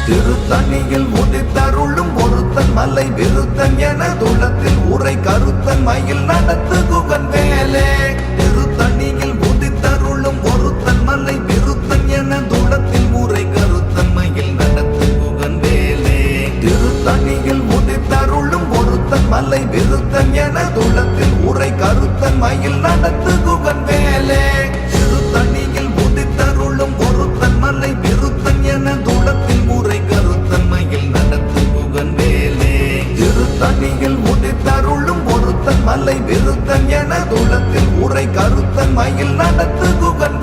திருத்தணியில் உதித்தருளும் ஒருத்தன் மலை விருத்தன் என துளத்தில் உரை கருத்தன் மயில் நடத்து குகன் வேலே. திருத்தணியில் உதித்தருளும் ஒருத்தன் மலை விருத்தன் என துளத்தில் உரை கருத்தன் மயில் நடத்து குகன் வேலே. திருத்தணியில் உதித்தருளும் ஒருத்தன் மலை விருத்தன் என துளத்தில் உரை கருத்தன் மயில் நடத்து குகன் வேலே. திருத்தணியில் உதித்தருளும் ஒருத்தன் மலை விருத்தன் என துளத்தில் உரை கருத்தன் மயில் நடத்து குகன் வேலே. திருத்தணியில் உதித்தருளும் ஒருத்தன் மலை விருத்தன் என துளத்தில் உரை கருத்தன் மயில் நடத்து குகன்